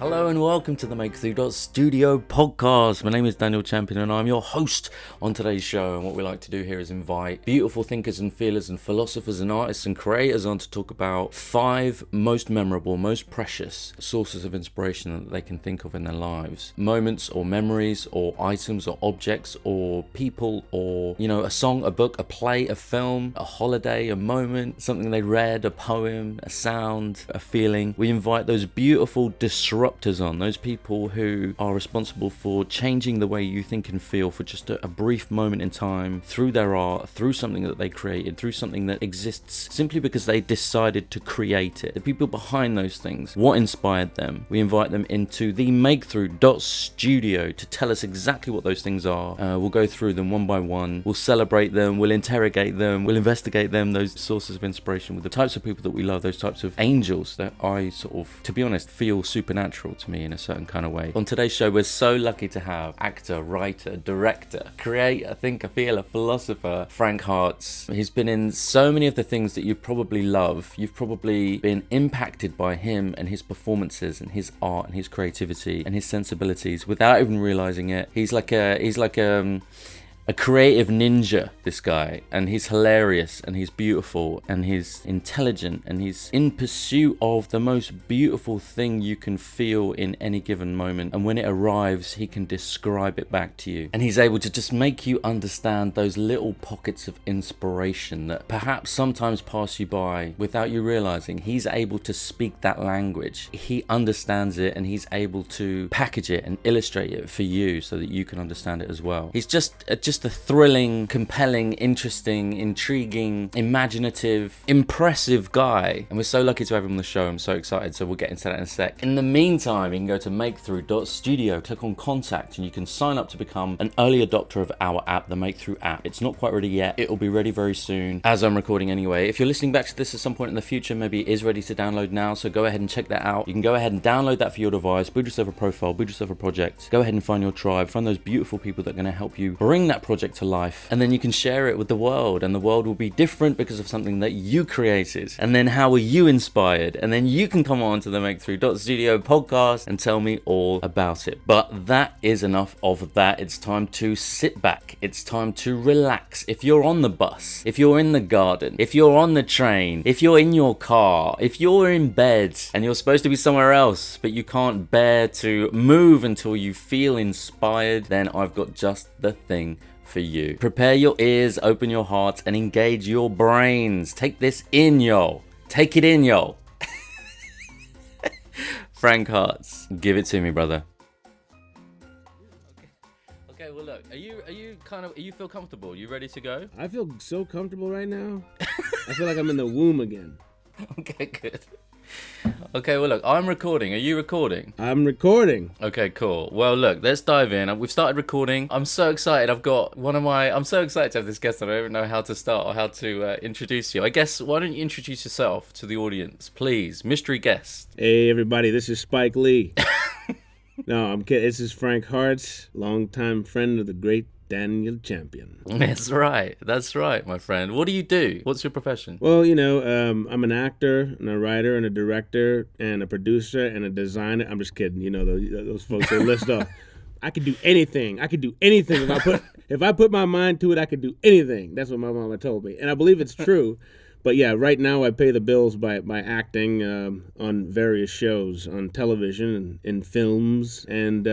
Hello and welcome to the MAKEthrough.studio podcast. My name is Daniel Champion and I'm your host on today's show. And what we like to do here is invite beautiful thinkers and feelers and philosophers and artists and creators on to talk about 5 most memorable, most precious sources of inspiration that they can think of in their lives. Moments or memories or items or objects or people or, a song, a book, a play, a film, a holiday, a moment, something they read, a poem, a sound, a feeling. We invite those beautiful disruptors on, those people who are responsible for changing the way you think and feel for just a brief moment in time through their art, through something that they created, through something that exists simply because they decided to create it. The people behind those things, what inspired them. We invite them into the MAKEthrough.studio to tell us exactly what those things are. We'll go through them one by one. We'll celebrate them, we'll interrogate them, we'll investigate them, those sources of inspiration with the types of people that we love, those types of angels that I sort of, to be honest, feel supernatural to me in a certain kind of way. On today's show, we're so lucky to have actor, writer, director, creator, thinker, feeler, philosopher, Frank Harts. He's been in so many of the things that you probably love. You've probably been impacted by him and his performances and his art and his creativity and his sensibilities without even realizing it. He's like a creative ninja, this guy, and he's hilarious and he's beautiful and he's intelligent and he's in pursuit of the most beautiful thing you can feel in any given moment, and when it arrives he can describe it back to you, and he's able to just make you understand those little pockets of inspiration that perhaps sometimes pass you by without you realizing. He's able to speak that language, he understands it, and he's able to package it and illustrate it for you so that you can understand it as well. He's just a thrilling, compelling, interesting, intriguing, imaginative, impressive guy, and we're so lucky to have him on the show. I'm so excited, so we'll get into that in a sec. In the meantime, you can go to MAKEthrough.studio, click on contact, and you can sign up to become an early adopter of our app, the MAKEthrough app. It's not quite ready yet, it will be ready very soon, as I'm recording anyway. If you're listening back to this at some point in the future, maybe it is ready to download now, so go ahead and check that out. You can go ahead and download that for your device, build yourself a profile, build yourself a project, go ahead and find your tribe, find those beautiful people that are going to help you bring that project to life, and then you can share it with the world, and the world will be different because of something that you created. And then how were you inspired? And then you can come on to the MAKEthrough.studio podcast and tell me all about it. But that is enough of that. It's time to sit back, it's time to relax. If you're on the bus, if you're in the garden, if you're on the train, if you're in your car, if you're in bed and you're supposed to be somewhere else but you can't bear to move until you feel inspired, then I've got just the thing for you. Prepare your ears, open your heart, and engage your brains. Take this in, yo. Take it in, yo. Frank Harts, give it to me, brother. Okay, well look, are you feel comfortable? You ready to go? I feel so comfortable right now. I feel like I'm in the womb again. Okay, good. Okay, well look, I'm recording. Are you recording? I'm recording. Okay, cool. Well look, let's dive in. We've started recording. I'm so excited. I'm so excited to have this guest. I don't even know how to start or how to introduce you. I guess, why don't you introduce yourself to the audience, please? Mystery guest. Hey everybody, this is Spike Lee. No, I'm kidding. This is Frank Harts, longtime friend of the great Daniel Champion. That's right, my friend. What do you do? What's your profession? Well, I'm an actor and a writer and a director and a producer and a designer. I'm just kidding. Those folks they list off. I could do anything. If I put my mind to it, I could do anything. That's what my mama told me, and I believe it's true. But yeah, right now I pay the bills by acting on various shows on television and in films and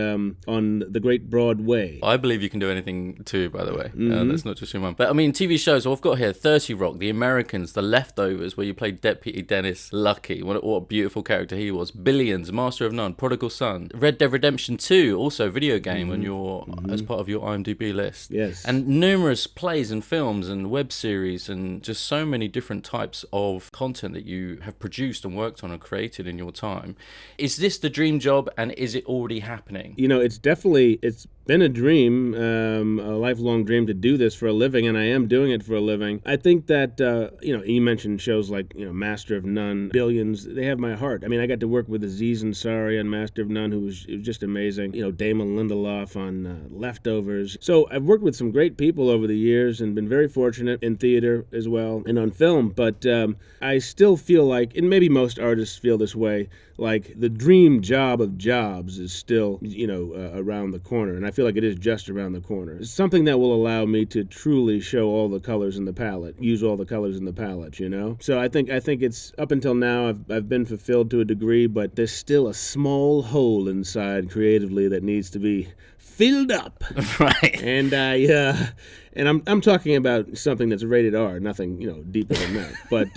on the great Broadway. I believe you can do anything too, by the way. That's not just your mum. But I mean, TV shows, I've got here 30 Rock, The Americans, The Leftovers, where you played Deputy Dennis Lucky. What a beautiful character he was. Billions, Master of None, Prodigal Son, Red Dead Redemption 2, also video game on your as part of your IMDb list. Yes. And numerous plays and films and web series and just so many different types of content that you have produced and worked on and created in your time. Is this the dream job, and is it already happening? It's been a dream, a lifelong dream to do this for a living, and I am doing it for a living. I think that, you mentioned shows like, Master of None, Billions, they have my heart. I mean, I got to work with Aziz Ansari on Master of None, who was just amazing. Damon Lindelof on Leftovers. So I've worked with some great people over the years and been very fortunate in theater as well and on film, but I still feel like, and maybe most artists feel this way, like the dream job of jobs is still, around the corner. And I feel like it is just around the corner. It's something that will allow me to truly show all the colors in the palette, use all the colors in the palette, So I think it's up until now I've been fulfilled to a degree, but there's still a small hole inside creatively that needs to be filled up. Right. And I'm talking about something that's rated R, nothing, deeper than that. But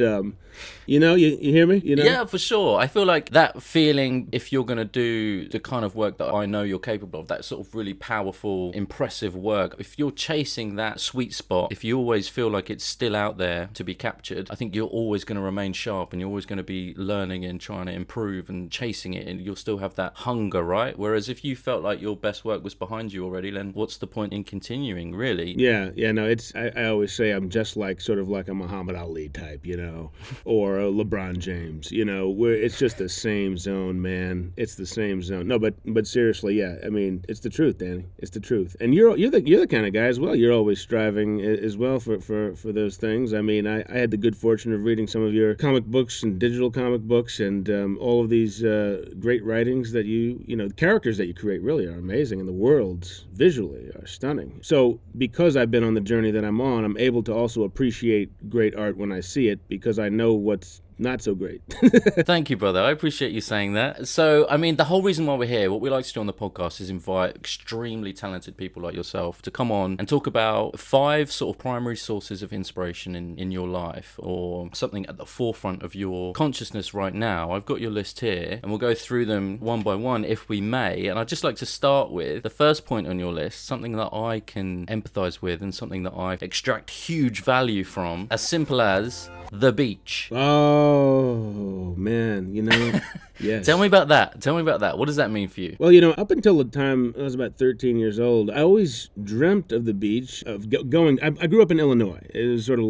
you hear me? Yeah, for sure. I feel like that feeling, if you're going to do the kind of work that I know you're capable of, that sort of really powerful, impressive work, if you're chasing that sweet spot, if you always feel like it's still out there to be captured, I think you're always going to remain sharp and you're always going to be learning and trying to improve and chasing it, and you'll still have that hunger, right? Whereas if you felt like your best work was behind you already, then what's the point in continuing, really? Yeah, no, I always say I'm just sort of like a Muhammad Ali type, or a LeBron James, where it's just the same zone, man. It's the same zone. No, but seriously, yeah, I mean, it's the truth, Danny. It's the truth. And you're the kind of guy as well. You're always striving as well for those things. I mean, I had the good fortune of reading some of your comic books and digital comic books and all of these great writings that the characters that you create really are amazing, and the worlds visually are stunning. So because I've been on the journey that I'm on, I'm able to also appreciate great art when I see it, because I know what's not so great. Thank you, brother. I appreciate you saying that. So, I mean, the whole reason why we're here, what we like to do on the podcast is invite extremely talented people like yourself to come on and talk about 5 sort of primary sources of inspiration in your life, or something at the forefront of your consciousness right now. I've got your list here and we'll go through them one by one if we may. And I'd just like to start with the first point on your list, something that I can empathize with and something that I extract huge value from, as simple as the beach. Oh, man, yes. Tell me about that. What does that mean for you? Well, up until the time I was about 13 years old, I always dreamt of the beach, of going. I grew up in Illinois. It was sort of,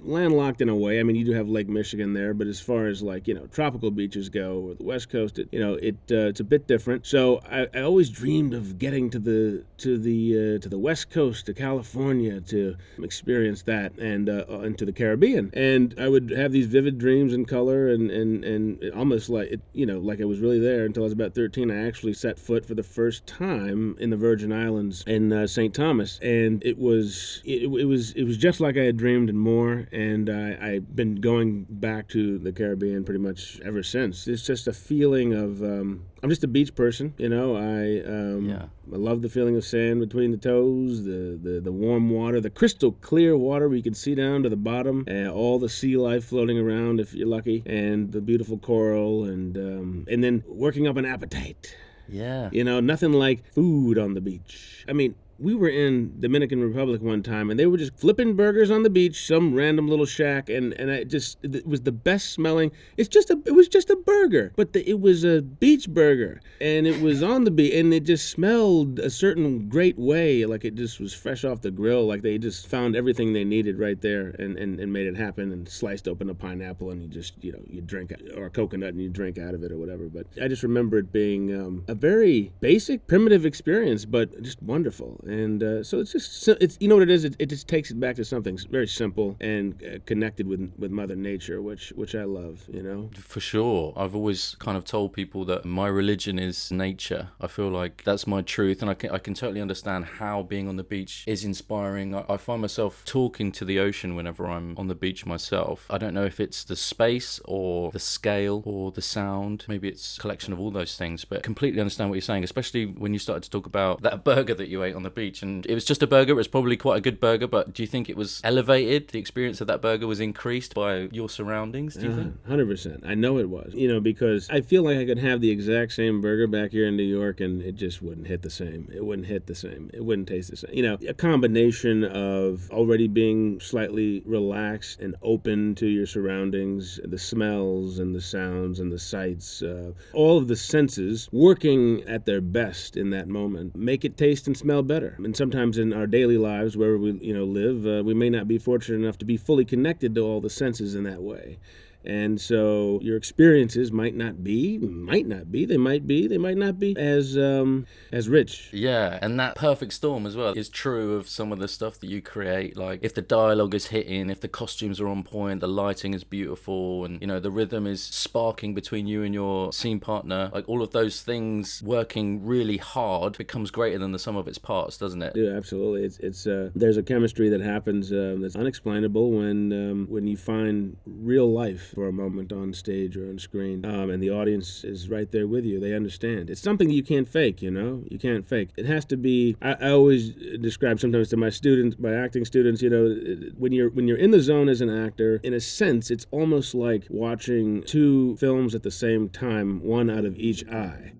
landlocked in a way. I mean, you do have Lake Michigan there, but as far as tropical beaches go, or the West Coast, it's a bit different. So I always dreamed of getting to the West Coast, to California, to experience that, and to the Caribbean. And I would have these vivid dreams in color, and almost like it, like I was really there, until I was about 13. I actually set foot for the first time in the Virgin Islands in St. Thomas, and it was just like I had dreamed and more. And I've been going back to the Caribbean pretty much ever since. It's just a feeling of I'm just a beach person, I love the feeling of sand between the toes, the warm water, the crystal clear water where you can see down to the bottom, and all the sea life floating around if you're lucky, and the beautiful coral, and then working up an appetite. Yeah. Nothing like food on the beach. I mean, we were in Dominican Republic one time, and they were just flipping burgers on the beach, some random little shack, and it was the best smelling. It was just a burger, but it was a beach burger, and it was on the beach, and it just smelled a certain great way, like it just was fresh off the grill, like they just found everything they needed right there, and made it happen, and sliced open a pineapple, and you just, you drink, or a coconut, and you drink out of it or whatever. But I just remember it being a very basic, primitive experience, but just wonderful. And so it's you know what it is? It just takes it back to something very simple and connected with Mother Nature, which I love, For sure. I've always kind of told people that my religion is nature. I feel like that's my truth, and I can totally understand how being on the beach is inspiring. I find myself talking to the ocean whenever I'm on the beach myself. I don't know if it's the space or the scale or the sound. Maybe it's a collection of all those things, but completely understand what you're saying, especially when you started to talk about that burger that you ate on the beach. And it was just a burger. It was probably quite a good burger, but do you think it was elevated? The experience of that burger was increased by your surroundings, do you think? 100%. I know it was, because I feel like I could have the exact same burger back here in New York, and it just wouldn't hit the same. It wouldn't hit the same. It wouldn't taste the same. A combination of already being slightly relaxed and open to your surroundings, the smells and the sounds and the sights, all of the senses working at their best in that moment, make it taste and smell better. And sometimes in our daily lives where we live, we may not be fortunate enough to be fully connected to all the senses in that way. And so your experiences might not be, they might not be as rich. Yeah, and that perfect storm as well is true of some of the stuff that you create. Like if the dialogue is hitting, if the costumes are on point, the lighting is beautiful, and the rhythm is sparking between you and your scene partner, like all of those things working really hard becomes greater than the sum of its parts, doesn't it? Yeah, absolutely. It's there's a chemistry that happens that's unexplainable when you find real life for a moment on stage or on screen, and the audience is right there with you. They understand. It's something that you can't fake. You can't fake. It has to be. I always describe sometimes to my students, my acting students, when you're in the zone as an actor, in a sense, it's almost like watching two films at the same time, one out of each eye.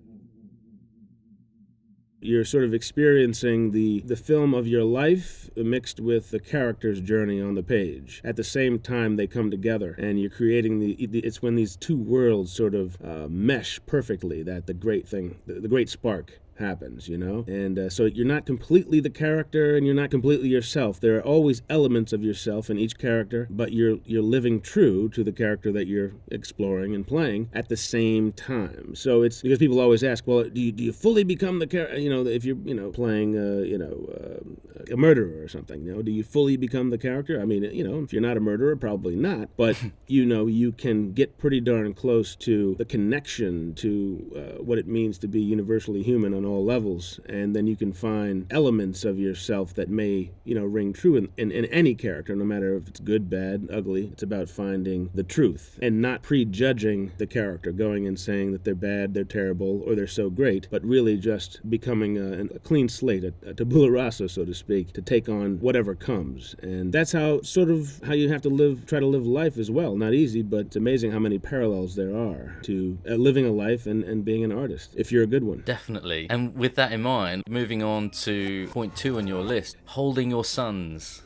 You're sort of experiencing the film of your life mixed with the character's journey on the page. At the same time, they come together, and you're creating it's when these two worlds sort of mesh perfectly that the great thing, the great spark happens, and so you're not completely the character and you're not completely yourself. There are always elements of yourself in each character, but you're living true to the character that you're exploring and playing at the same time. So it's because people always ask, well, do you fully become the character? If you're playing a murderer or something, do you fully become the character? I mean, if you're not a murderer, probably not, but you can get pretty darn close to the connection to what it means to be universally human on all levels, and then you can find elements of yourself that may ring true in any character, no matter if it's good, bad, ugly. It's about finding the truth and not prejudging the character, going and saying that they're bad, they're terrible, or they're so great, but really just becoming a clean slate, a tabula rasa, so to speak, to take on whatever comes. And that's how you have to try to live life as well. Not easy, but it's amazing how many parallels there are to living a life and being an artist, if you're a good one. Definitely. And with that in mind, moving on to point 2 on your list, holding your sons.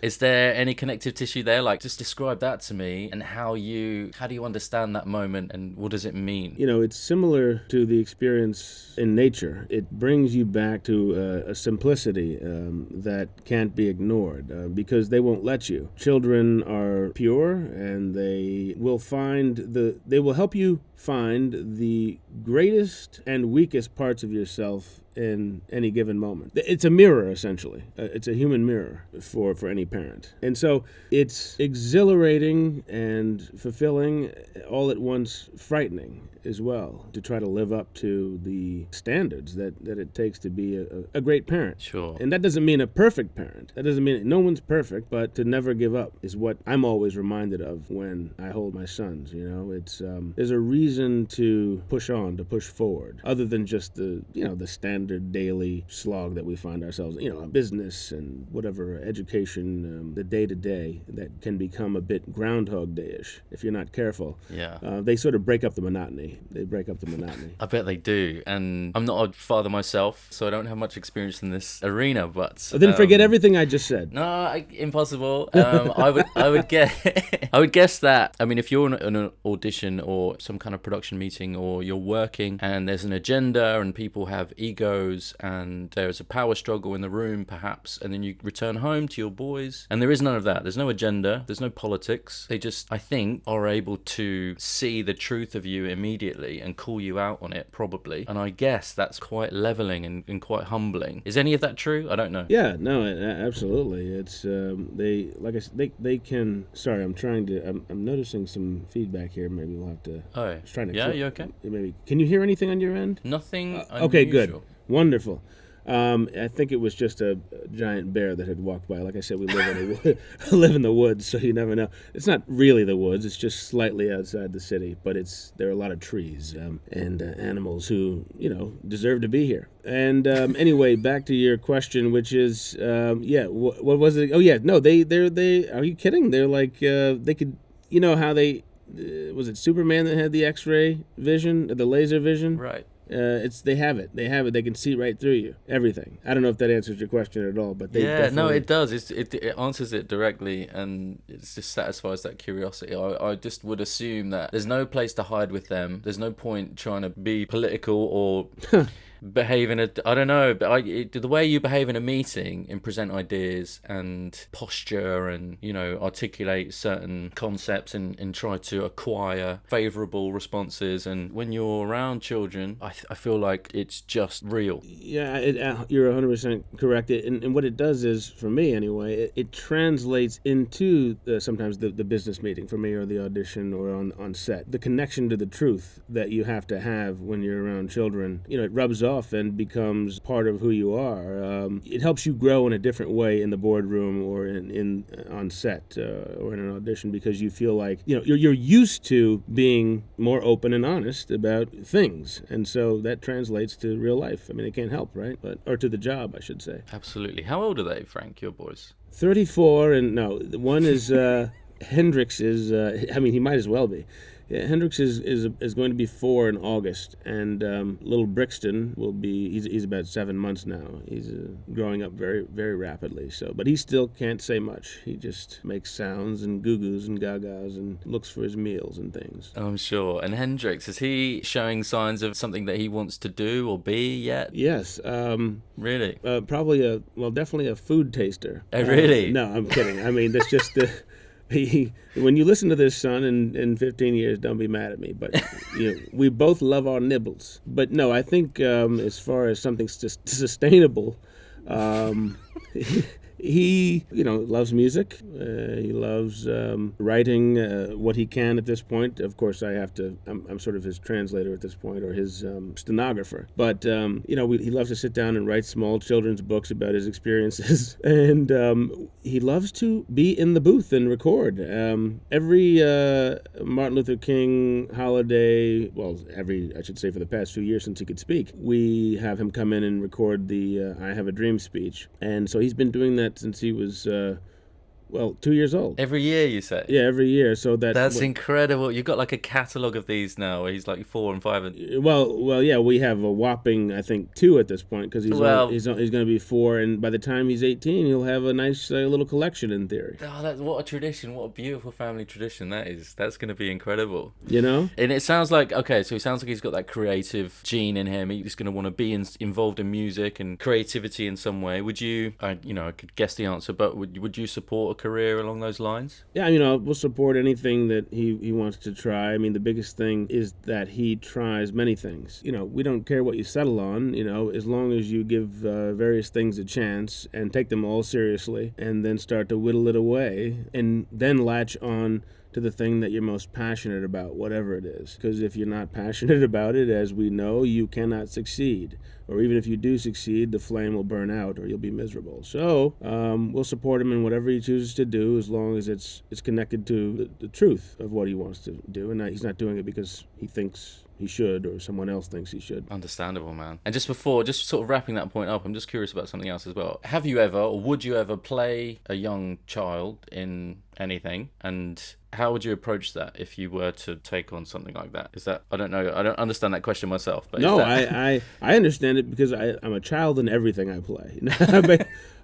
Is there any connective tissue there? Like, just describe that to me, and how do you understand that moment, and what does it mean? It's similar to the experience in nature. It brings you back to a simplicity that can't be ignored because they won't let you. Children are pure, and they will help you find the greatest and weakest parts of yourself in any given moment. It's a mirror, essentially. It's a human mirror for any parent. And so it's exhilarating and fulfilling, all at once frightening as well, to try to live up to the standards that it takes to be a great parent. Sure. And that doesn't mean a perfect parent. That doesn't mean no one's perfect, but to never give up is what I'm always reminded of when I hold my sons. It's there's a reason to push on, to push forward, other than just the standard daily slog that we find ourselves, business and whatever, education, the day-to-day that can become a bit Groundhog Day-ish if you're not careful. Yeah. They sort of break up the monotony. I bet they do. And I'm not a father myself, so I don't have much experience in this arena, but... Oh, then forget everything I just said. No, impossible. I would guess that, if you're in an audition or some kind of production meeting, or you're working and there's an agenda and people have egos and there's a power struggle in the room perhaps, and then you return home to your boys and there is none of that. There's no agenda, there's no politics. They just, I think, are able to see the truth of you immediately and call you out on it, probably. And I guess that's quite leveling and quite humbling. Is any of that true? I don't know. Yeah, no, absolutely. It's they can. Sorry, I'm noticing some feedback here. Maybe we'll have to. Oh, you okay? Maybe. Can you hear anything on your end? Nothing unusual. Okay, good, wonderful. I think it was just a giant bear that had walked by. Like I said, we live in the woods, so you never know. It's not really the woods; it's just slightly outside the city. But there are a lot of trees and animals who deserve to be here. And anyway, back to your question, which is what was it? Oh yeah, no, they. Are you kidding? They're like they could. How they was it Superman that had the X-ray vision, the laser vision? Right. They have it. They can see right through you. Everything. I don't know if that answers your question at all, but they definitely... it does. It answers it directly, and it just satisfies that curiosity. I just would assume that there's no place to hide with them. There's no point trying to be political or behave in a, I don't know, but the way you behave in a meeting and present ideas and posture and, articulate certain concepts and try to acquire favorable responses. And when you're around children, I feel like it's just real. Yeah, you're 100% correct. And what it does is, for me anyway, it translates into sometimes the business meeting for me, or the audition, or on set. The connection to the truth that you have to have when you're around children, it rubs off and becomes part of who you are. It helps you grow in a different way in the boardroom or on set or in an audition, because you feel like you're used to being more open and honest about things, and so that translates to real life. I mean, it can't help, right? Or to the job, I should say. Absolutely. How old are they, Frank, your boys? 34, and no, one is Hendrix is. He might as well be. Yeah, Hendrix is going to be 4 in August, and little Brixton will be. He's about 7 months now. He's growing up very, very rapidly. But he still can't say much. He just makes sounds and goo-goos and gagas and looks for his meals and things. I'm sure. And Hendrix, is he showing signs of something that he wants to do or be yet? Yes. Really? Definitely a food taster. Oh, really? No, I'm kidding. I mean, that's just the. When you listen to this, son, in 15 years, don't be mad at me. But we both love our nibbles. But no, I think as far as something sustainable, he loves music. He loves writing what he can at this point. Of course, I'm sort of his translator at this point, or his stenographer. But he loves to sit down and write small children's books about his experiences, and he loves to be in the booth and record. Every Martin Luther King holiday, I should say for the past few years since he could speak, we have him come in and record the "I Have a Dream" speech, and so he's been doing that since he was 2 years old. Every year, you say? Yeah, every year. So that's incredible. You've got like a catalogue of these now, where he's like 4 and 5. Yeah, we have a whopping, I think, 2 at this point, because he's going to be 4, and by the time he's 18, he'll have a nice little collection in theory. Oh, what a tradition! What a beautiful family tradition that is. That's going to be incredible. And it sounds like he's got that creative gene in him. He's going to want to be involved in music and creativity in some way. Would you? I could guess the answer, but would you support a career along those lines? Yeah, we'll support anything that he wants to try. I mean, the biggest thing is that he tries many things. We don't care what you settle on, as long as you give various things a chance and take them all seriously, and then start to whittle it away, and then latch on to the thing that you're most passionate about, whatever it is. Because if you're not passionate about it, as we know, you cannot succeed. Or even if you do succeed, the flame will burn out, or you'll be miserable. So we'll support him in whatever he chooses to do, as long as it's connected to the truth of what he wants to do, and he's not doing it because he thinks he should, or someone else thinks he should. Understandable, man. And just sort of wrapping that point up, I'm just curious about something else as well. Have you ever, or would you ever, play a young child in anything? And how would you approach that if you were to take on something like that? Is that, I don't know, I don't understand that question myself. But no, I understand it, because I'm a child in everything I play.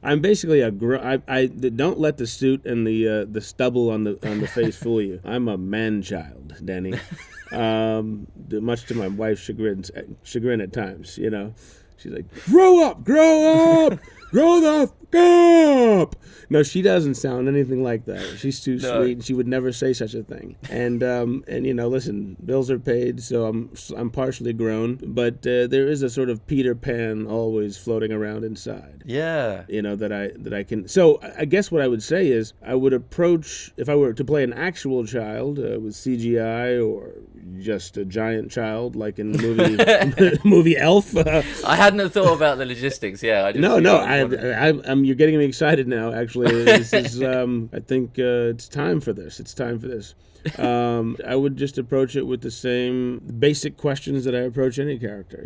I'm basically I don't let the suit and the stubble on the face fool you. I'm a man-child, Danny. Much to my wife's chagrin at times. She's like, grow up, grow the fuck up. No, she doesn't sound anything like that. She's too sweet, and she would never say such a thing. And listen, bills are paid, so I'm partially grown, but there is a sort of Peter Pan always floating around inside. Yeah. That I can. So I guess what I would say is, I would approach, if I were to play an actual child with CGI, or just a giant child like in the movie Elf. I hadn't thought about the logistics. Yeah. You're getting me excited now. Actually, this is. I think it's time for this. I would just approach it with the same basic questions that I approach any character.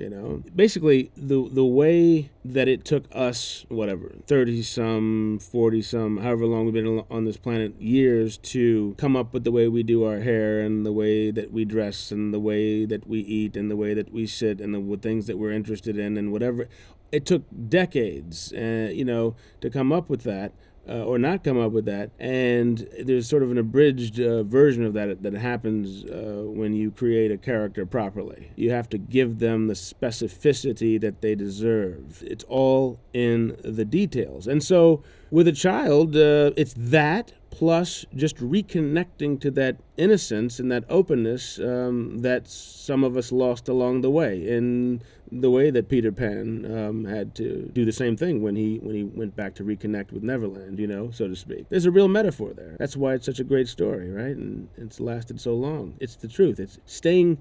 Basically the way that it took us, 30-some, 40-some, however long we've been on this planet, years to come up with the way we do our hair, and the way that we dress, and the way that we eat, and the way that we sit, and the things that we're interested in, and whatever. It took decades, to come up with that. or not come up with that. And there's sort of an abridged version of that happens when you create a character properly. You have to give them the specificity that they deserve. It's all in the details. And so with a child, it's that plus just reconnecting to that innocence and that openness that some of us lost along the way, in the way that Peter Pan had to do the same thing when he went back to reconnect with Neverland, so to speak. There's a real metaphor there. That's why it's such a great story, right? And it's lasted so long. It's the truth. It's staying,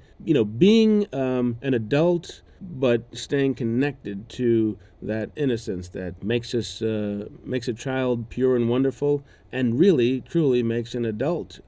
being an adult, but staying connected to that innocence that makes a child pure and wonderful, and really, truly makes an adult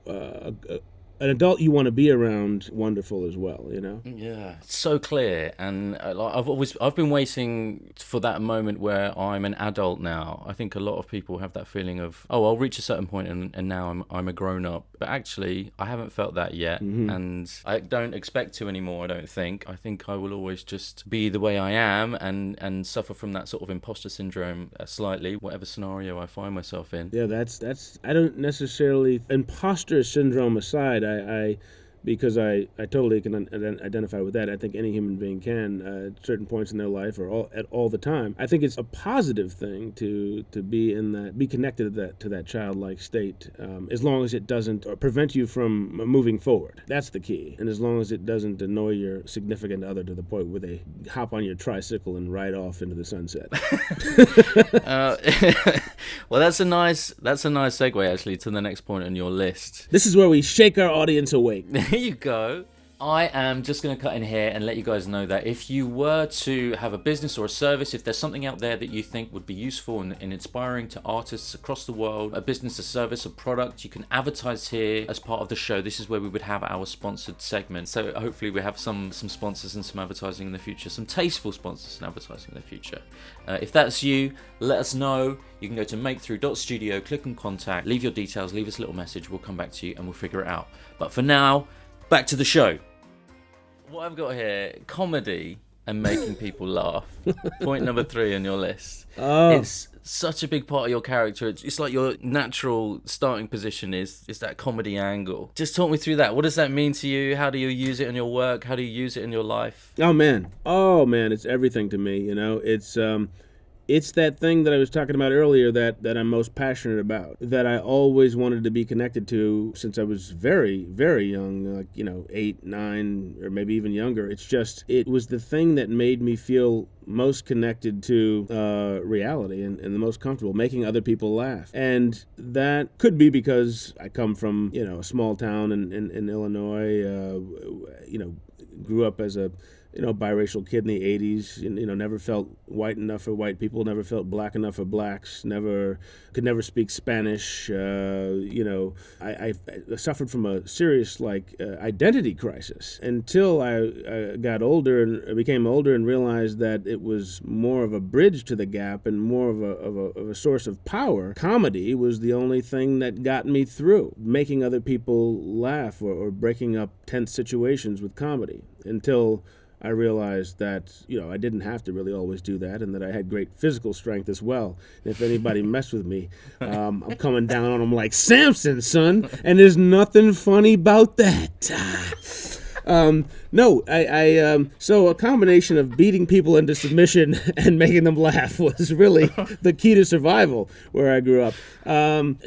you want to be around wonderful as well, Yeah, it's so clear. And I've been waiting for that moment where I'm an adult now. I think a lot of people have that feeling of, I'll reach a certain point and now I'm a grown up. But actually, I haven't felt that yet, and I don't expect to anymore. I don't think. I think I will always just be the way I am and suffer from that sort of imposter syndrome slightly, whatever scenario I find myself in. Yeah, that's. I don't necessarily, imposter syndrome aside. Because I totally can identify with that. I think any human being can at certain points in their life or at all the time. I think it's a positive thing to be connected to that childlike state, as long as it doesn't prevent you from moving forward. That's the key. And as long as it doesn't annoy your significant other to the point where they hop on your tricycle and ride off into the sunset. Well, that's a nice segue actually to the next point on your list. This is where we shake our audience awake. There you go. I am just going to cut in here and let you guys know that if you were to have a business or a service, if there's something out there that you think would be useful and inspiring to artists across the world, a business, a service, a product, you can advertise here as part of the show. This is where we would have our sponsored segment. So hopefully we have some sponsors and some advertising in the future, some tasteful sponsors and advertising in the future. If that's you, let us know. You can go to MAKEthrough.studio, click on contact, leave your details, leave us a little message. We'll come back to you and we'll figure it out. But for now, back to the show. What I've got here, comedy and making people laugh. Point number 3 on your list. Oh. It's such a big part of your character. It's like your natural starting position is that comedy angle. Just talk me through that. What does that mean to you? How do you use it in your work? How do you use it in your life? Oh man, it's everything to me. It's that thing that I was talking about earlier that I'm most passionate about, that I always wanted to be connected to since I was very, very young, like, 8, 9, or maybe even younger. It was the thing that made me feel most connected to reality and the most comfortable, making other people laugh. And that could be because I come from, a small town in Illinois, grew up as a biracial kid in the 80s, never felt white enough for white people, never felt black enough for blacks, could never speak Spanish. I suffered from a serious identity crisis until I got older and became older and realized that it was more of a bridge to the gap and more of a source of power. Comedy was the only thing that got me through, making other people laugh or breaking up tense situations with comedy, until I realized that, I didn't have to really always do that, and that I had great physical strength as well. And if anybody messed with me, I'm coming down on them like Samson, son, and there's nothing funny about that. So a combination of beating people into submission and making them laugh was really the key to survival where I grew up.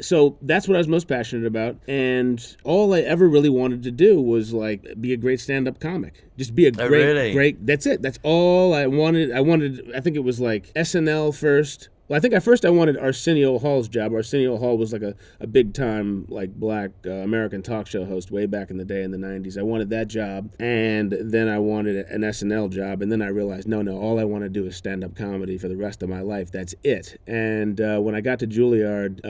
So that's what I was most passionate about. And all I ever really wanted to do was be a great stand-up comic. Just be a great, that's it. That's all I wanted. I think it was SNL first. Well, I think at first I wanted Arsenio Hall's job. Arsenio Hall was a big-time black American talk show host way back in the day in the 90s. I wanted that job, and then I wanted an SNL job, and then I realized, no, all I want to do is stand-up comedy for the rest of my life. That's it. And when I got to Juilliard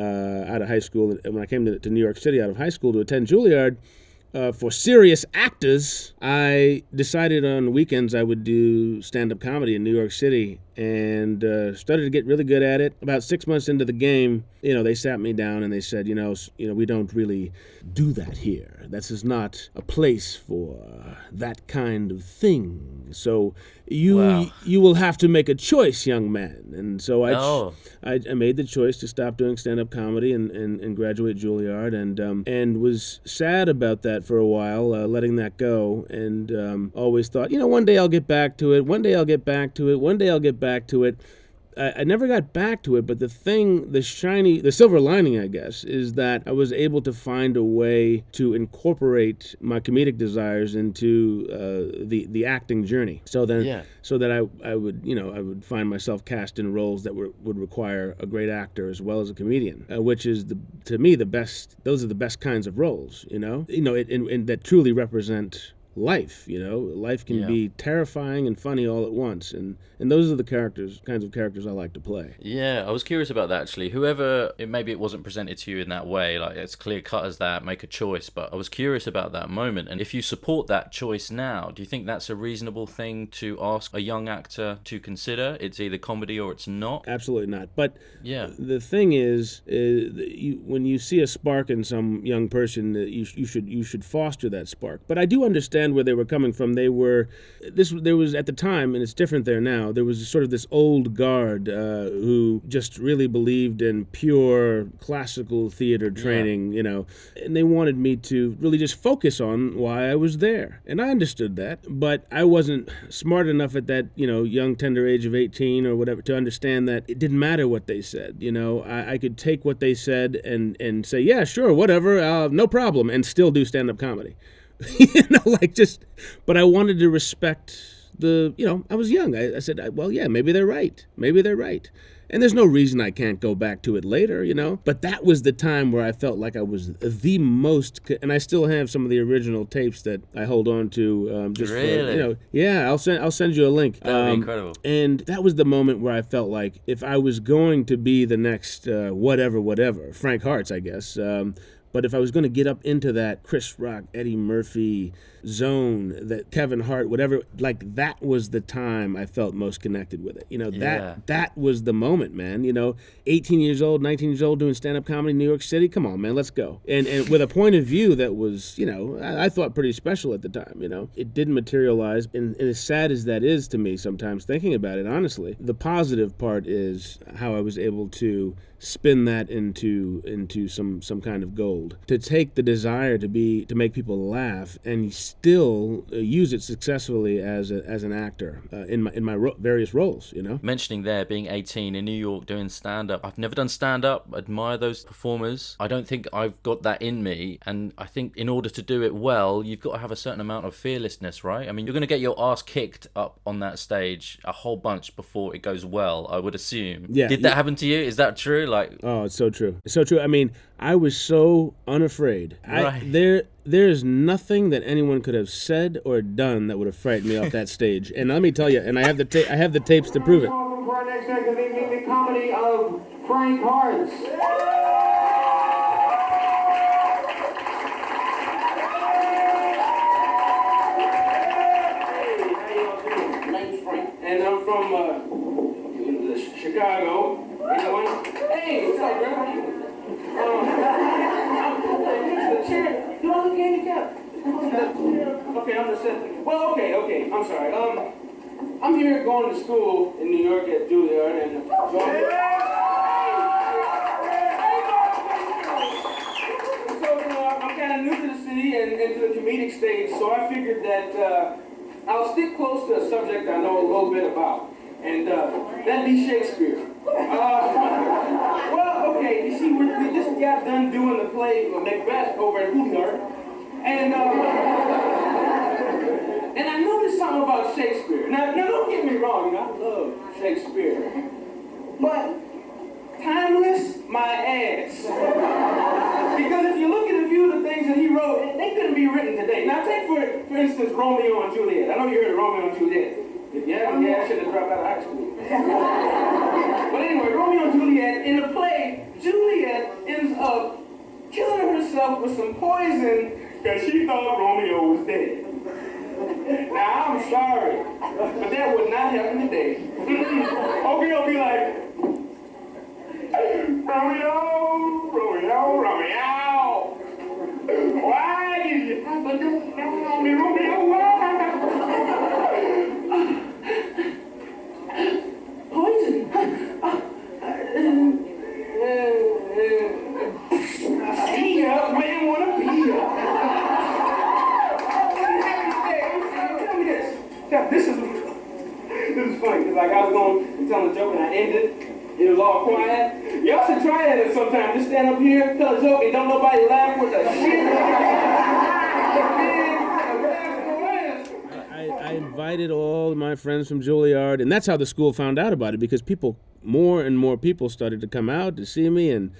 out of high school, and when I came to New York City out of high school to attend Juilliard, for serious actors, I decided on weekends I would do stand-up comedy in New York City, and started to get really good at it. About 6 months into the game, they sat me down and they said, we don't really do that here. This is not a place for that kind of thing. So you will have to make a choice, young man. And so I made the choice to stop doing stand-up comedy and graduate Juilliard, and was sad about that for a while, letting that go, and always thought, one day I'll get back to it. One day I'll get back to it. One day I'll get back to it. I never got back to it, but the silver lining, I guess, is that I was able to find a way to incorporate my comedic desires into the acting journey. So that I would find myself cast in roles that would require a great actor as well as a comedian, which is to me the best. Those are the best kinds of roles, and that truly represent life. Life can be terrifying and funny all at once, and those are the kinds of characters I like to play. Yeah, I was curious about that actually. Maybe it wasn't presented to you in that way, like it's clear cut as that, make a choice, but I was curious about that moment, and if you support that choice now, do you think that's a reasonable thing to ask a young actor to consider? It's either comedy or it's not? Absolutely not. But the thing is when you see a spark in some young person, you should foster that spark. But I do understand where they were coming from. There was at the time, and it's different there now, there was sort of this old guard who just really believed in pure classical theater training, and they wanted me to really just focus on why I was there. And I understood that, but I wasn't smart enough at that, young, tender age of 18 or whatever to understand that it didn't matter what they said. I could take what they said and say, yeah, sure, whatever, no problem, and still do stand-up comedy. But I wanted to respect I was young. I said, well, yeah, maybe they're right. Maybe they're right. And there's no reason I can't go back to it later, But that was the time where I felt like I was the most, and I still have some of the original tapes that I hold on to. Really? Yeah, I'll send you a link. That'd be incredible. And that was the moment where I felt like if I was going to be the next whatever, Frank Harts, I guess. But if I was going to get up into that Chris Rock, Eddie Murphy zone, that Kevin Hart, whatever, like that was the time I felt most connected with it. That was the moment, man. 18 years old, 19 years old, doing stand-up comedy in New York City. Come on, man, let's go. And with a point of view that was, I thought pretty special at the time. It didn't materialize, and as sad as that is to me sometimes thinking about it, honestly, the positive part is how I was able to spin that into some kind of gold, to take the desire to make people laugh and still use it successfully as an actor in my various roles. Mentioning there being 18 in New York doing stand-up, I've never done stand-up. Admire those performers. I don't think I've got that in me, and I think in order to do it well, you've got to have a certain amount of fearlessness, right? I mean, you're going to get your ass kicked up on that stage a whole bunch before it goes well, I would assume. Yeah. Did that happen to you? Is that true? Oh, it's so true. It's so true. I mean, I was so unafraid. Right. There's nothing that anyone could have said or done that would have frightened me off that stage. And let me tell you, and I have the tapes to prove it. Welcome to our next act of the evening, the comedy of Frank Harts. And I'm from Chicago. Hey, what's up, girl? The chair. Do I look handicapped? Okay, I'm the set. Well, okay. I'm sorry. I'm here going to school in New York at Juilliard, and so I'm kind of new to the city and to the comedic stage, so I figured that I'll stick close to a subject I know a little bit about, and that'd be Shakespeare. Well, okay, you see, we just got done doing the play Macbeth over at Juilliard, and I noticed something about Shakespeare. Now don't get me wrong, I love Shakespeare, but timeless, my ass. Because if you look at a few of the things that he wrote, they couldn't be written today. Now take for instance Romeo and Juliet. I know you heard of Romeo and Juliet. If you haven't, I should have dropped out of high school. But anyway, Romeo and Juliet, in the play, Juliet ends up killing herself with some poison because she thought Romeo was dead. Now, I'm sorry, but that would not happen today. Okay, I'll be like, Romeo, Romeo, Romeo. Why did you have to do that on me, Romeo? Why? Poison. See ya, man, wanna be ya. Tell me this. This is funny, because like I was going to tell a joke and I ended. It was all quiet. Y'all should try that sometime. Just stand up here, tell a joke, and don't nobody laugh with a shit. I invited all my friends from Juilliard, and that's how the school found out about it, because more and more people started to come out to see me, and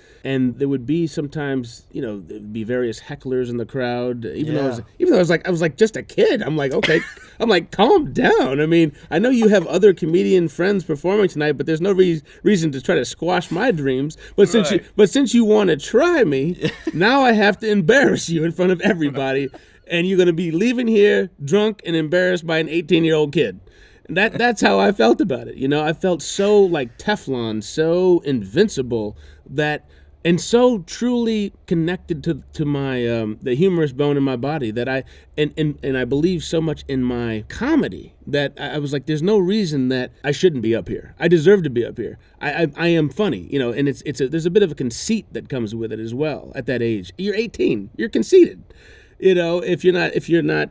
there would be sometimes, there'd be various hecklers in the crowd. Even though I was like just a kid. I'm like, okay, I'm like, calm down. I mean, I know you have other comedian friends performing tonight, but there's no reason to try to squash my dreams. But since you want to try me, now I have to embarrass you in front of everybody. And you're going to be leaving here drunk and embarrassed by an 18-year-old kid. That's how I felt about it. I felt so like Teflon, so invincible, and so truly connected to my the humorous bone in my body that I believe so much in my comedy that I was like, there's no reason that I shouldn't be up here. I deserve to be up here. I am funny, and there's a bit of a conceit that comes with it as well. At that age, you're 18, you're conceited. If you're not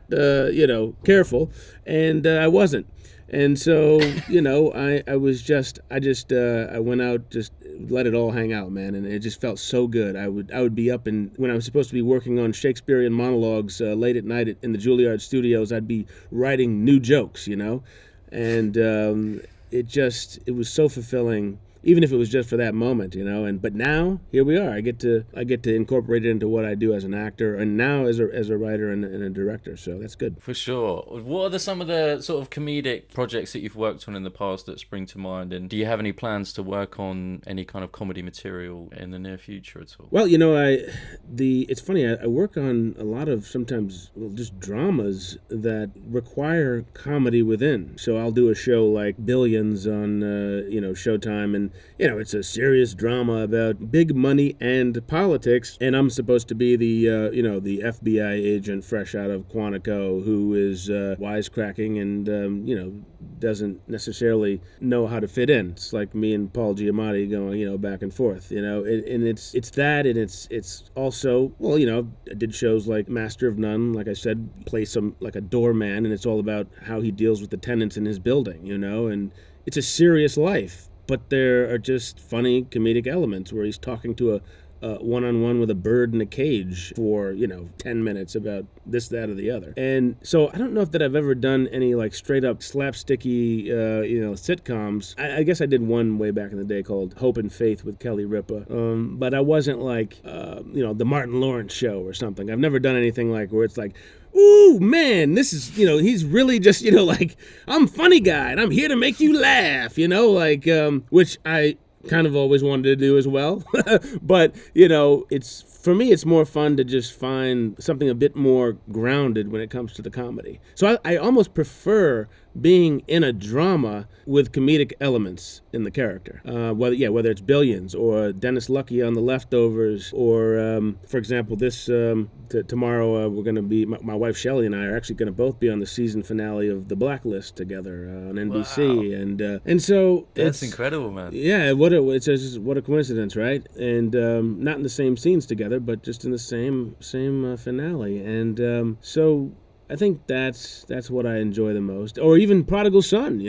careful, and I wasn't. And so, I went out, just let it all hang out, man. And it just felt so good. I would be up, and when I was supposed to be working on Shakespearean monologues late at night in the Juilliard studios, I'd be writing new jokes, and it was so fulfilling. Even if it was just for that moment, but now here we are. I get to incorporate it into what I do as an actor, and now as a writer and a director. So that's good. For sure. What are some of the sort of comedic projects that you've worked on in the past that spring to mind? And do you have any plans to work on any kind of comedy material in the near future at all? Well, it's funny. I work on a lot of sometimes just dramas that require comedy within. So I'll do a show like Billions on Showtime, and it's a serious drama about big money and politics, and I'm supposed to be the FBI agent fresh out of Quantico who is wisecracking and doesn't necessarily know how to fit in. It's like me and Paul Giamatti going back and forth, and it's that, and it's also, I did shows like Master of None, like I said, play some like a doorman, and it's all about how he deals with the tenants in his building, and it's a serious life. But there are just funny comedic elements where he's talking to a one-on-one with a bird in a cage for 10 minutes about this, that, or the other. And so I don't know if that I've ever done any like straight up slapsticky sitcoms. I guess I did one way back in the day called Hope and Faith with Kelly Ripa, but I wasn't like the Martin Lawrence Show or something. I've never done anything like where it's like, ooh, man, this is, he's really just, like, I'm funny guy and I'm here to make you laugh, which I kind of always wanted to do as well. But, for me, it's more fun to just find something a bit more grounded when it comes to the comedy. So I almost prefer being in a drama with comedic elements in the character. Whether it's Billions or Dennis Lucky on The Leftovers, or for example, this tomorrow we're going to be, my wife Shelley and I are actually going to both be on the season finale of The Blacklist together on NBC. Wow. And so that's incredible, man. Yeah, what a coincidence, right? And not in the same scenes together, but just in the same finale. And so I think that's what I enjoy the most. Or even Prodigal Son,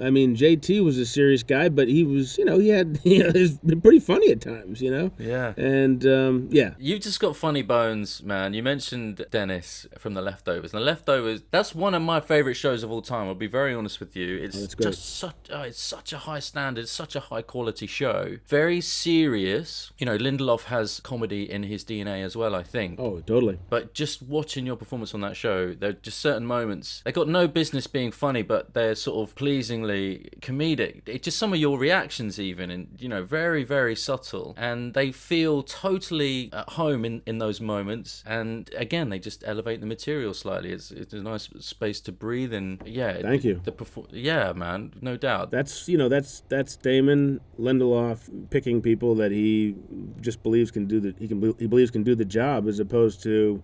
I mean, JT was a serious guy, but he was, he had, he's pretty funny at times, Yeah. And, yeah. You've just got funny bones, man. You mentioned Dennis from The Leftovers. And The Leftovers, that's one of my favorite shows of all time. I'll be very honest with you. It's just it's such a high standard, such a high quality show. Very serious. Lindelof has comedy in his DNA as well, I think. Oh, totally. But just watching your performance on that show, There are just certain moments. They got no business being funny, but they're sort of pleasingly comedic. It's just some of your reactions even, and very, very subtle. And they feel totally at home in those moments. And again, they just elevate the material slightly. It's a nice space to breathe in. Yeah. Thank you. Yeah, man, no doubt. That's Damon Lindelof picking people that he just believes can do he believes can do the job, as opposed to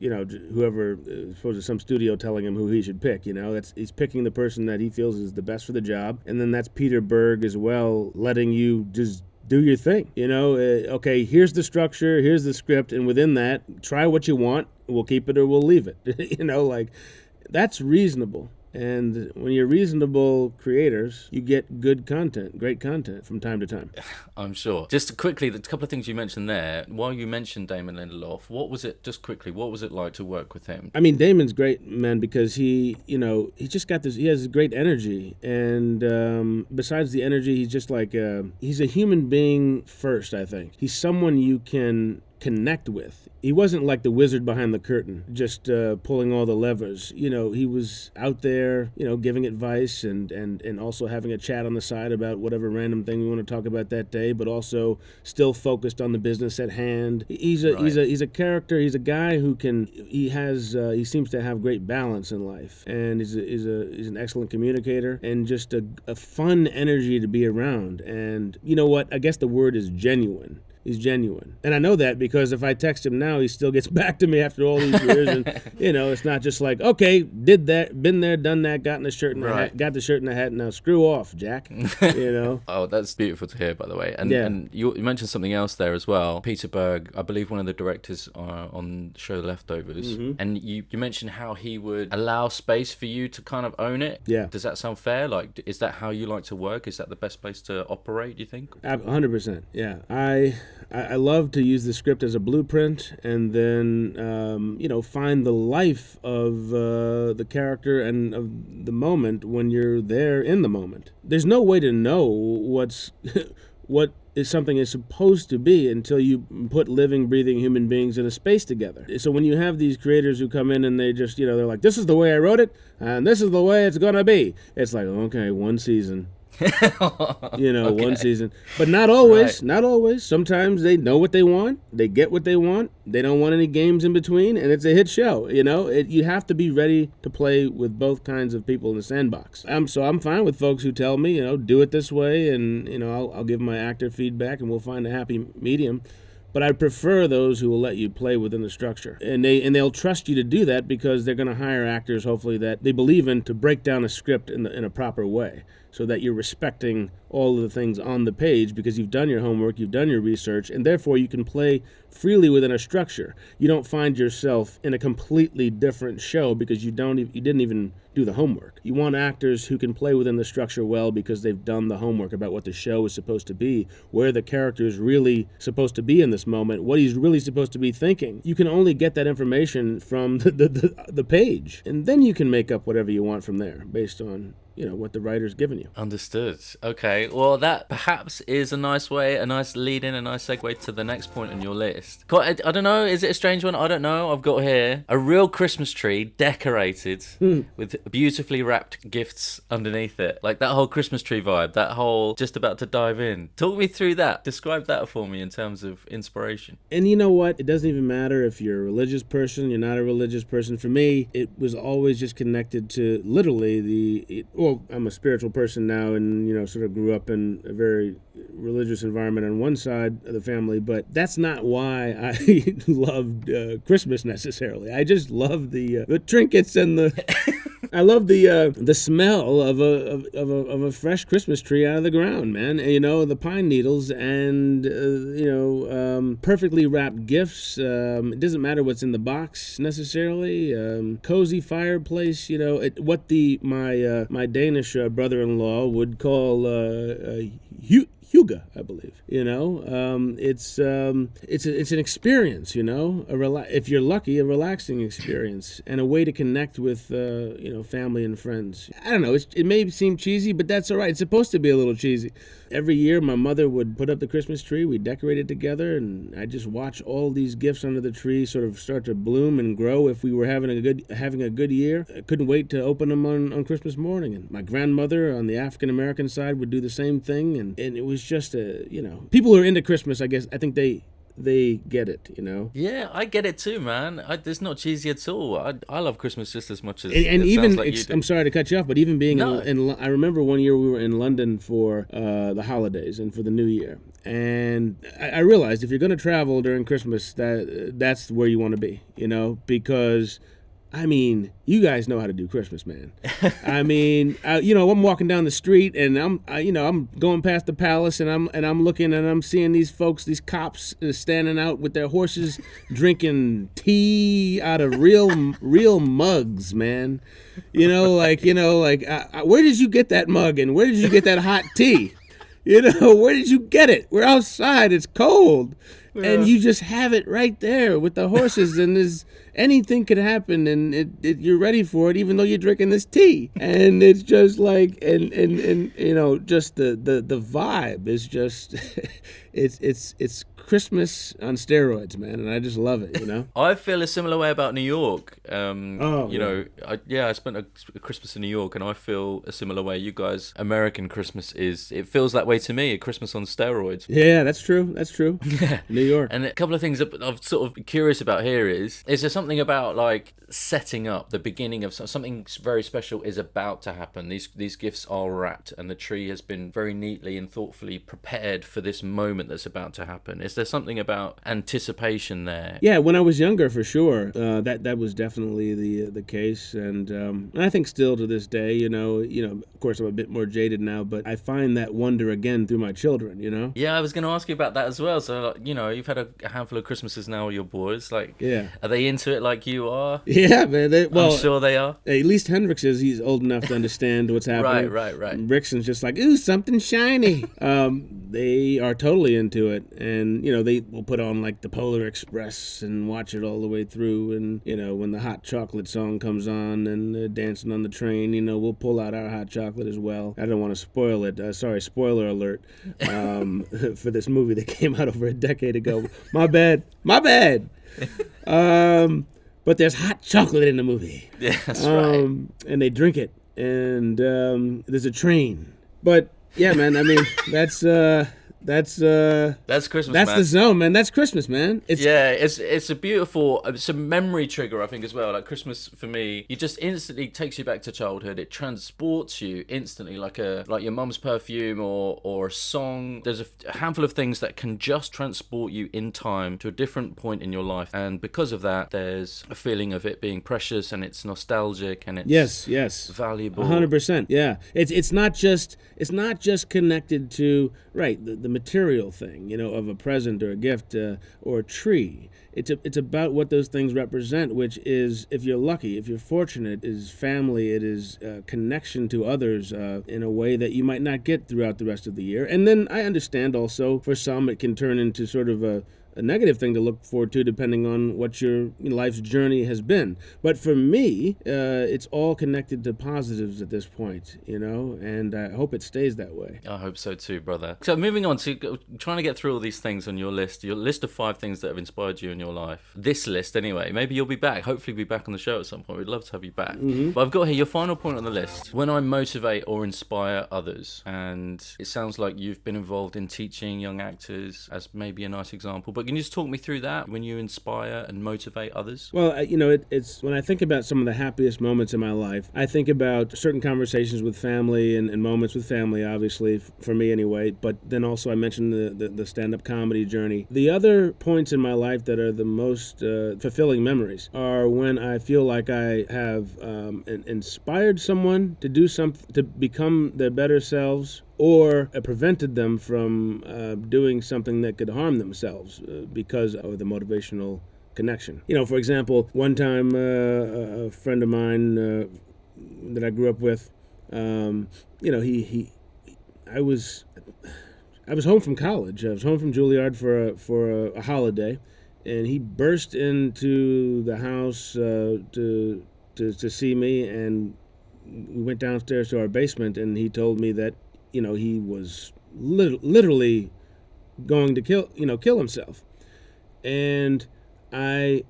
whoever, as opposed to some studio telling him who he should pick. He's picking the person that he feels is the best for the job, and then that's Peter Berg as well, letting you just do your thing. Okay, here's the structure, here's the script, and within that, try what you want. We'll keep it or we'll leave it. That's reasonable. And when you're reasonable creators, you get good content, great content from time to time. I'm sure. Just quickly, the couple of things you mentioned there. While you mentioned Damon Lindelof, what was it like to work with him? I mean, Damon's great, man, because he just got this, he has great energy. And besides the energy, he's just like, he's a human being first, I think. He's someone you can connect with. He wasn't like the wizard behind the curtain, just pulling all the levers. He was out there, giving advice and also having a chat on the side about whatever random thing we want to talk about that day, but also still focused on the business at hand. He's a character. He's a guy who he seems to have great balance in life, and he's an excellent communicator and just a fun energy to be around. And you know what? I guess the word is genuine. He's genuine. And I know that because if I text him now, he still gets back to me after all these years. And, it's not just like, okay, did that, been there, done that, got the shirt in the hat, got the shirt in the hat, now screw off, Jack. Oh, that's beautiful to hear, by the way. And you mentioned something else there as well. Peter Berg, I believe one of the directors on the show Leftovers. Mm-hmm. And you mentioned how he would allow space for you to kind of own it. Yeah. Does that sound fair? Like, is that how you like to work? Is that the best place to operate, do you think? 100%, yeah. I love to use the script as a blueprint and then, find the life of the character and of the moment when you're there in the moment. There's no way to know what something is supposed to be until you put living, breathing human beings in a space together. So when you have these creators who come in and they just, they're like, this is the way I wrote it, and this is the way it's going to be. It's like, okay, one season. Okay. One season. But not always. Right. Not always. Sometimes they know what they want. They get what they want. They don't want any games in between, and it's a hit show. You have to be ready to play with both kinds of people in the sandbox. So I'm fine with folks who tell me, do it this way, and I'll give my actor feedback, and we'll find a happy medium. But I prefer those who will let you play within the structure. And they'll trust you to do that because they're going to hire actors, hopefully, that they believe in to break down a script in a proper way, so that you're respecting all of the things on the page because you've done your homework, you've done your research, and therefore you can play freely within a structure. You don't find yourself in a completely different show because you didn't even do the homework. You want actors who can play within the structure well because they've done the homework about what the show is supposed to be, where the character is really supposed to be in this moment, what he's really supposed to be thinking. You can only get that information from the page, and then you can make up whatever you want from there based on what the writer's given you. Understood. Okay, well, that perhaps is a nice lead in, a nice segue to the next point on your list. I don't know, is it a strange one? I don't know. I've got here a real Christmas tree decorated with beautifully wrapped gifts underneath it. Like that whole Christmas tree vibe, that whole just about to dive in. Talk me through that. Describe that for me in terms of inspiration. And you know what? It doesn't even matter if you're a religious person, you're not a religious person. For me, it was always just connected to literally I'm a spiritual person now and, sort of grew up in a very religious environment on one side of the family, but that's not why I loved Christmas necessarily. I just love the trinkets and I love the smell of a fresh Christmas tree out of the ground, man. And, the pine needles and perfectly wrapped gifts. It doesn't matter what's in the box necessarily. Cozy fireplace. What my Danish brother-in-law would call hygge, I believe. It's an experience. If you're lucky, a relaxing experience and a way to connect with family and friends. I don't know. It may seem cheesy, but that's all right. It's supposed to be a little cheesy. Every year, my mother would put up the Christmas tree. We decorate it together, and I just watch all these gifts under the tree sort of start to bloom and grow. If we were having a good year, I couldn't wait to open them on Christmas morning. And my grandmother on the African American side would do the same thing, and it was just people who are into Christmas. I think they get it, Yeah, I get it too, man. It's not cheesy at all. I love Christmas just as much as and it even sounds like you do. I'm sorry to cut you off, but even being No. I remember one year we were in London for the holidays and for the New Year, and I realized if you're going to travel during Christmas, that's where you want to be, because you guys know how to do Christmas, man. I'm walking down the street and I'm going past the palace and I'm looking and I'm seeing these folks, these cops standing out with their horses, drinking tea out of real mugs, man. Where did you get that mug and where did you get that hot tea? Where did you get it? We're outside, it's cold. Yeah. And you just have it right there with the horses, and anything could happen, and you're ready for it, even though you're drinking this tea. And it's just like, and just the vibe is just, it's Christmas on steroids, man, and I just love it, I feel a similar way about New York. I spent a Christmas in New York, and I feel a similar way. You guys, American Christmas it feels that way to me, a Christmas on steroids. Yeah, that's true. Yeah. New York. And a couple of things that I'm sort of curious about here is there something about like setting up the beginning of something very special is about to happen. These gifts are wrapped, and the tree has been very neatly and thoughtfully prepared for this moment that's about to happen. Is there something about anticipation there? Yeah, when I was younger, for sure, that was definitely the case, and I think still to this day, of course I'm a bit more jaded now, but I find that wonder again through my children, Yeah, I was going to ask you about that as well. So, you've had a handful of Christmases now with your boys. Like, yeah, are they into it like you are? Yeah, man. I'm sure they are. At least Hendrix is. He's old enough to understand what's happening. Right. Rickson's just like, ooh, something shiny. They are totally into it, and they will put on like the Polar Express and watch it all the way through. And when the hot chocolate song comes on and dancing on the train, we'll pull out our hot chocolate as well. I don't want to spoil it. Sorry, spoiler alert for this movie that came out over a decade ago. My bad. But there's hot chocolate in the movie. Yeah, that's right. And they drink it, and there's a train. But yeah, man, that's Christmas. That's man. the zone, man. That's Christmas, man. It's a beautiful, it's a memory trigger, I think, as well. Like Christmas for me, it just instantly takes you back to childhood. It transports you instantly, like your mum's perfume or a song. There's a handful of things that can just transport you in time to a different point in your life, and because of that, there's a feeling of it being precious, and it's nostalgic, and it's valuable. 100%. Yeah, it's not just connected to the material thing, of a present or a gift or a tree. It's about what those things represent, which is, if you're lucky, if you're fortunate, is family. It is connection to others in a way that you might not get throughout the rest of the year. And then I understand also, for some, it can turn into sort of a negative thing to look forward to, depending on what your life's journey has been. But for me, it's all connected to positives at this point, and I hope it stays that way. I hope so too, brother. So moving on to trying to get through all these things on your list of 5 things that have inspired you in your life. This list, anyway. Maybe you'll be back. Hopefully be back on the show at some point. We'd love to have you back. Mm-hmm. But I've got here your final point on the list. When I motivate or inspire others. And it sounds like you've been involved in teaching young actors as maybe a nice example. But can you just talk me through that, when you inspire and motivate others? Well, it's when I think about some of the happiest moments in my life, I think about certain conversations with family and moments with family, obviously, for me anyway, but then also I mentioned the stand-up comedy journey. The other points in my life that are the most fulfilling memories are when I feel like I have inspired someone to do something, to become their better selves, or prevented them from doing something that could harm themselves because of the motivational connection. For example, one time a friend of mine that I grew up with, I was I was home from college. I was home from Juilliard for a holiday, and he burst into the house to see me, and we went downstairs to our basement, and he told me that he was literally going to kill himself, and I.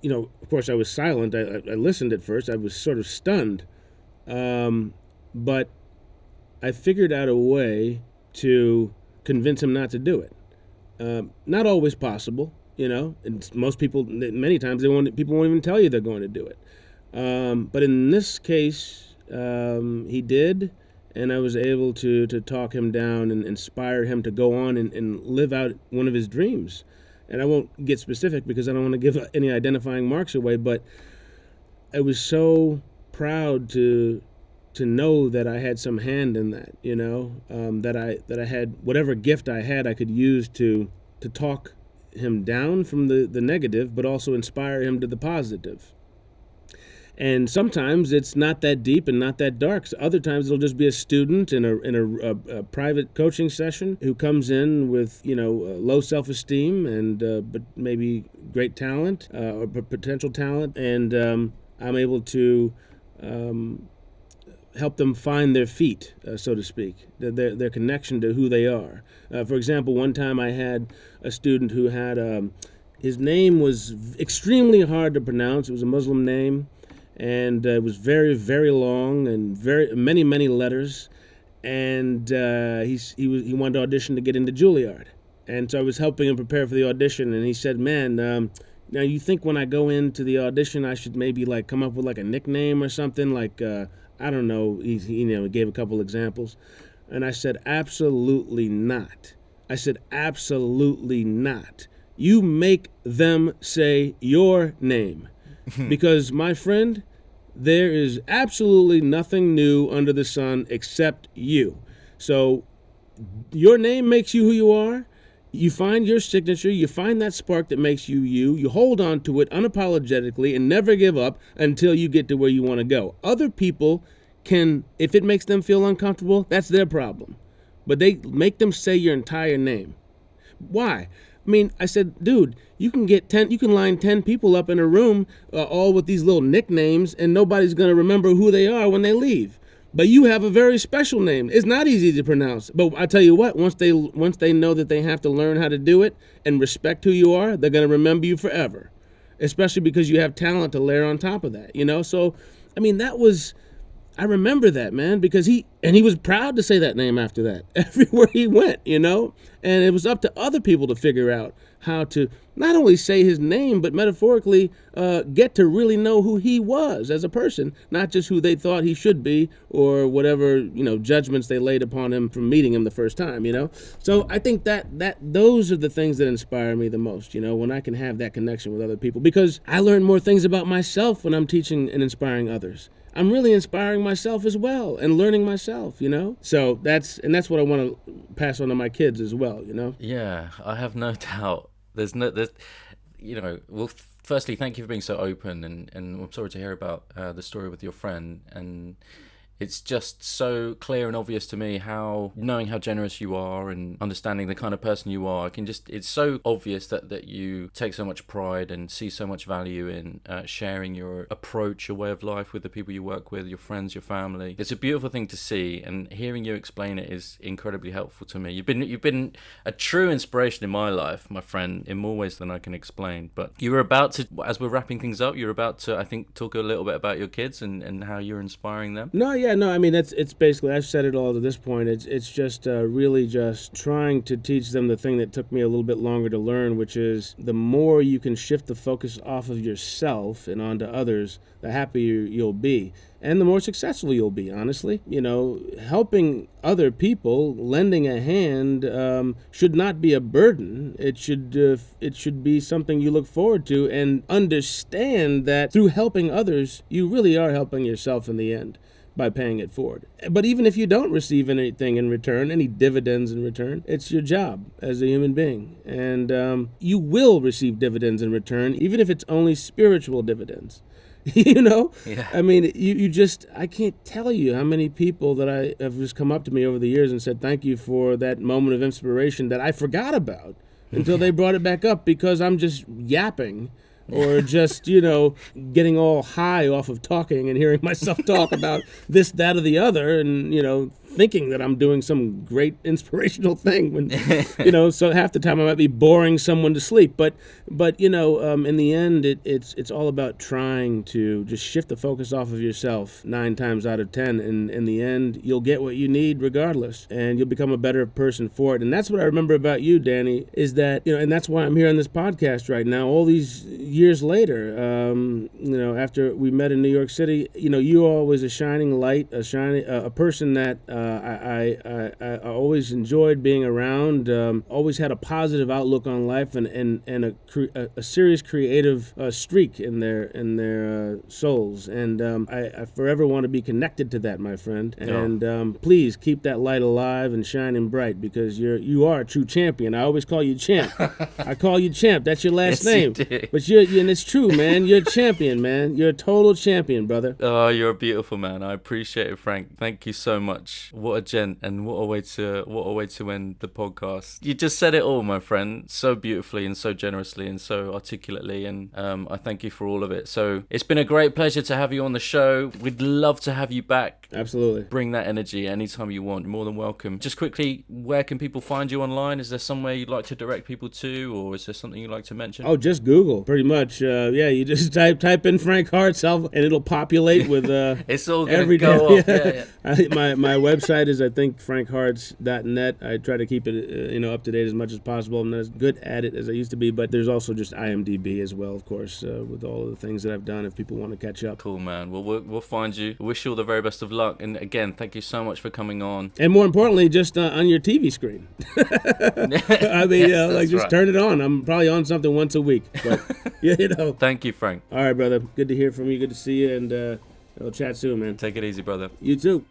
Of course, I was silent. I listened at first. I was sort of stunned. But I figured out a way to convince him not to do it. Not always possible, And most people, many times, people won't even tell you they're going to do it. But in this case, he did, and I was able to talk him down and inspire him to go on and live out one of his dreams. And I won't get specific because I don't want to give any identifying marks away, but I was so proud to know that I had some hand in that, that I had whatever gift I had I could use to talk him down from the negative, but also inspire him to the positive. And sometimes it's not that deep and not that dark. So other times it'll just be a student in a private coaching session who comes in with low self-esteem and but maybe great talent or potential talent, and I'm able to help them find their feet, so to speak, their connection to who they are. For example, one time I had a student who had his name was extremely hard to pronounce. It was a Muslim name. And it was very, very long and many letters. And he wanted to audition to get into Juilliard. And so I was helping him prepare for the audition. And he said, "Man, now you think when I go into the audition, I should maybe come up with a nickname or something I don't know." He gave a couple examples, and I said, "Absolutely not." I said, "Absolutely not. You make them say your name." Because, my friend, there is absolutely nothing new under the sun except you. So your name makes you who you are. You find your signature. You find that spark that makes you you. You hold on to it unapologetically and never give up until you get to where you want to go. Other people can, if it makes them feel uncomfortable, that's their problem. But they make them say your entire name. Why? I mean, I said, dude, you can line 10 people up in a room, all with these little nicknames, and nobody's going to remember who they are when they leave. But you have a very special name. It's not easy to pronounce. But I tell you what, once they know that they have to learn how to do it and respect who you are, they're going to remember you forever. Especially because you have talent to layer on top of that, So, I mean, I remember that, man, because he was proud to say that name after that everywhere he went, and it was up to other people to figure out how to not only say his name, but metaphorically get to really know who he was as a person, not just who they thought he should be or whatever, judgments they laid upon him from meeting him the first time, So I think that those are the things that inspire me the most, when I can have that connection with other people, because I learn more things about myself when I'm teaching and inspiring others. I'm really inspiring myself as well and learning myself, So that's what I want to pass on to my kids as well, Yeah, I have no doubt. Well, firstly, thank you for being so open, and I'm sorry to hear about the story with your friend. And it's just so clear and obvious to me knowing how generous you are and understanding the kind of person you are, it's so obvious that you take so much pride and see so much value in sharing your approach, your way of life with the people you work with, your friends, your family. It's a beautiful thing to see, and hearing you explain it is incredibly helpful to me. You've been a true inspiration in my life, my friend, in more ways than I can explain. But you were about to, as we're wrapping things up, I think, talk a little bit about your kids and how you're inspiring them. No, I mean, it's basically, I've said it all to this point. It's just really just trying to teach them the thing that took me a little bit longer to learn, which is the more you can shift the focus off of yourself and onto others, the happier you'll be. And the more successful you'll be, honestly. Helping other people, lending a hand, should not be a burden. It should be something you look forward to, and understand that through helping others, you really are helping yourself in the end by paying it forward. But even if you don't receive anything in return, any dividends in return, it's your job as a human being. And you will receive dividends in return, even if it's only spiritual dividends. You know? Yeah. I mean, you just, I can't tell you how many people that I have just come up to me over the years and said, thank you for that moment of inspiration that I forgot about until they brought it back up, because I'm just yapping or just, getting all high off of talking and hearing myself talk about this, that, or the other, and, thinking that I'm doing some great inspirational thing when, so half the time I might be boring someone to sleep. But in the end, it's all about trying to just shift the focus off of yourself 9 times out of 10. And in the end, you'll get what you need regardless, and you'll become a better person for it. And that's what I remember about you, Danny, is that, and that's why I'm here on this podcast right now, all these years later, after we met in New York City, you were always a shining light, a person that I always enjoyed being around, always had a positive outlook on life, and a serious creative streak in their souls. And I forever want to be connected to that, my friend. And please keep that light alive and shining bright, because you are a true champion. I always call you Champ. I call you Champ. That's your last name. But and it's true, man. You're a champion, man. You're a total champion, brother. Oh, you're a beautiful man. I appreciate it, Frank. Thank you so much. What a gent, and what a way to end the podcast. You just said it all, my friend, so beautifully and so generously and so articulately, and I thank you for all of it. So it's been a great pleasure to have you on the show. We'd love to have you back. Absolutely. Bring that energy anytime you want. You're more than welcome. Just quickly, where can people find you online? Is there somewhere you'd like to direct people to, or is there something you'd like to mention? Oh, just Google, pretty much. You just type in Frank Harts, and it'll populate with it's all gonna go off. Yeah. My website is, I think, frankharts.net. I try to keep it up to date as much as possible. I'm not as good at it as I used to be, but there's also just IMDb as well, of course, with all of the things that I've done if people want to catch up. Cool, man. Well, we'll find you. Wish you all the very best of luck, and again, thank you so much for coming on. And more importantly, just on your TV screen. I mean, yes, just turn it on. I'm probably on something once a week, but Thank you, Frank. All right, brother. Good to hear from you. Good to see you, and we'll chat soon, man. Take it easy, brother. You too.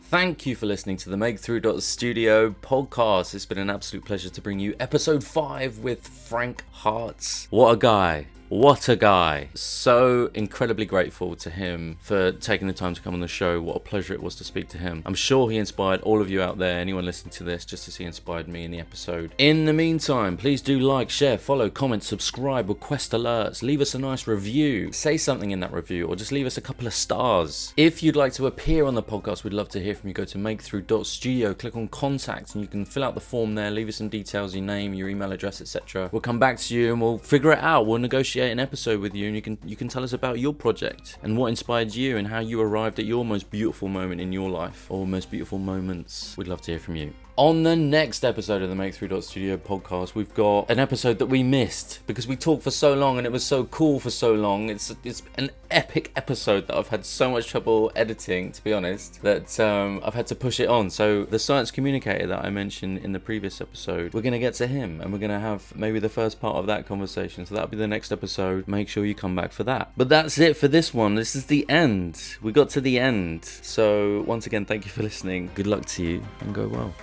Thank you for listening to the MAKEthrough.studio podcast. It's been an absolute pleasure to bring you episode 5 with Frank Harts. What a guy. What a guy. So incredibly grateful to him for taking the time to come on the show. What a pleasure it was to speak to him. I'm sure he inspired all of you out there, anyone listening to this, just as he inspired me in the episode. In the meantime, please do like, share, follow, comment, subscribe, request alerts, leave us a nice review, say something in that review, or just leave us a couple of stars. If you'd like to appear on the podcast, we'd love to hear from you. Go to MAKEthrough.studio, click on contact, and you can fill out the form there, leave us some details, your name, your email address, etc. We'll come back to you and we'll figure it out. We'll negotiate an episode with you, and you can tell us about your project and what inspired you and how you arrived at your most beautiful moment in your life, or most beautiful moments. We'd love to hear from you. On the next episode of the MAKEthrough.studio podcast, we've got an episode that we missed because we talked for so long and it was so cool for so long. It's an epic episode that I've had so much trouble editing, to be honest, that I've had to push it on. So the science communicator that I mentioned in the previous episode, we're going to get to him, and we're going to have maybe the first part of that conversation. So that'll be the next episode. Make sure you come back for that. But that's it for this one. This is the end. We got to the end. So once again, thank you for listening. Good luck to you, and go well.